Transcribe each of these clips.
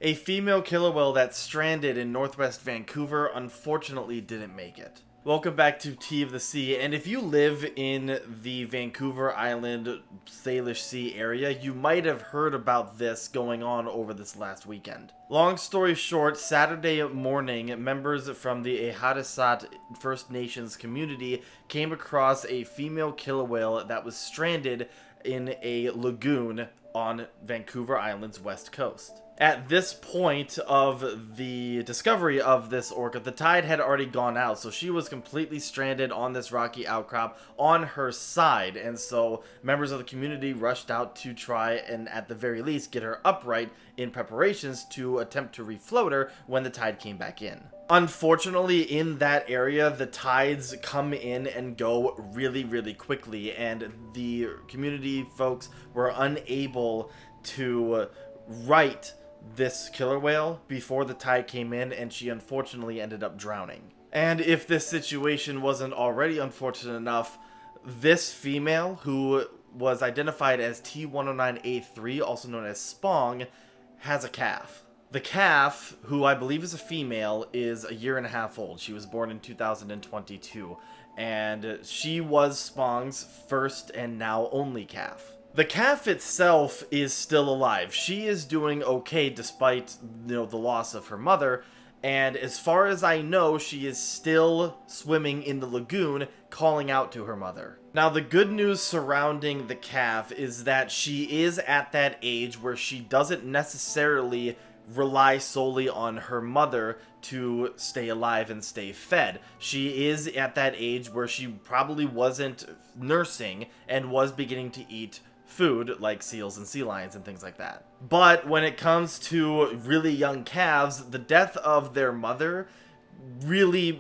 A female killer whale that stranded in Northwest Vancouver unfortunately didn't make it. Welcome back to Tea of the Sea, and if you live in the Vancouver Island, Salish Sea area, you might have heard about this going on over this last weekend. Long story short, Saturday morning, members from the Ehadasat First Nations community came across a female killer whale that was stranded in a lagoon on Vancouver Island's west coast. At this point of the discovery of this orca, the tide had already gone out, so she was completely stranded on this rocky outcrop on her side, and so members of the community rushed out to try and at the very least get her upright in preparations to attempt to refloat her when the tide came back in. Unfortunately, in that area, the tides come in and go really quickly, and the community folks were unable to right this killer whale before the tide came in, and she unfortunately ended up drowning. And if this situation wasn't already unfortunate enough, this female, who was identified as T109A3, also known as Spong, has a calf. The calf, who I believe is a female, is a year and a half old. She was born in 2022, and she was Spong's first and now only calf. The calf itself is still alive. She is doing okay despite, the loss of her mother, and as far as I know, she is still swimming in the lagoon, calling out to her mother. Now, the good news surrounding the calf is that she is at that age where she doesn't necessarily rely solely on her mother to stay alive and stay fed. She is at that age where she probably wasn't nursing and was beginning to eat food like seals and sea lions and things like that. But when it comes to really young calves, the death of their mother really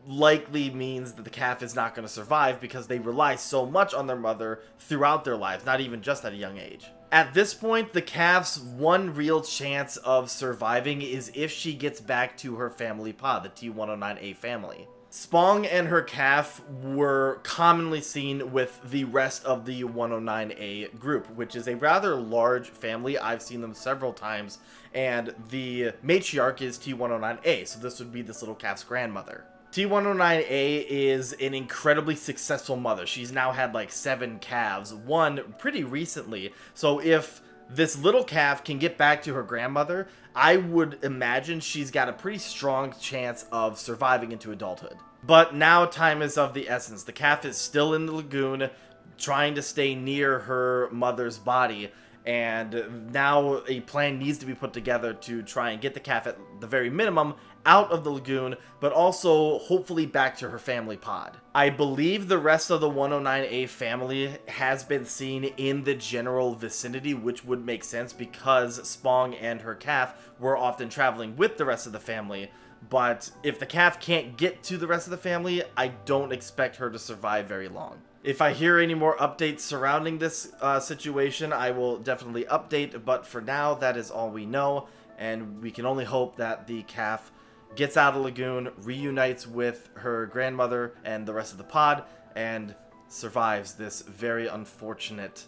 likely means that the calf is not going to survive because they rely so much on their mother throughout their lives, not even just at a young age. At this point, the calf's one real chance of surviving is if she gets back to her family pod, the T109A family. Spong and her calf were commonly seen with the rest of the 109A group, which is a rather large family. I've seen them several times, and the matriarch is T109A, so this would be this little calf's grandmother. T109A is an incredibly successful mother. She's now had like 7 calves, one pretty recently. So if this little calf can get back to her grandmother, I would imagine she's got a pretty strong chance of surviving into adulthood. But now time is of the essence. The calf is still in the lagoon, trying to stay near her mother's body, and now a plan needs to be put together to try and get the calf at the very minimum out of the lagoon, but also hopefully back to her family pod. I believe the rest of the 109A family has been seen in the general vicinity, which would make sense because Spong and her calf were often traveling with the rest of the family. But if the calf can't get to the rest of the family, I don't expect her to survive very long. If I hear any more updates surrounding this situation, I will definitely update, but for now, that is all we know, and we can only hope that the calf gets out of the lagoon, reunites with her grandmother and the rest of the pod, and survives this very unfortunate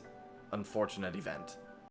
event.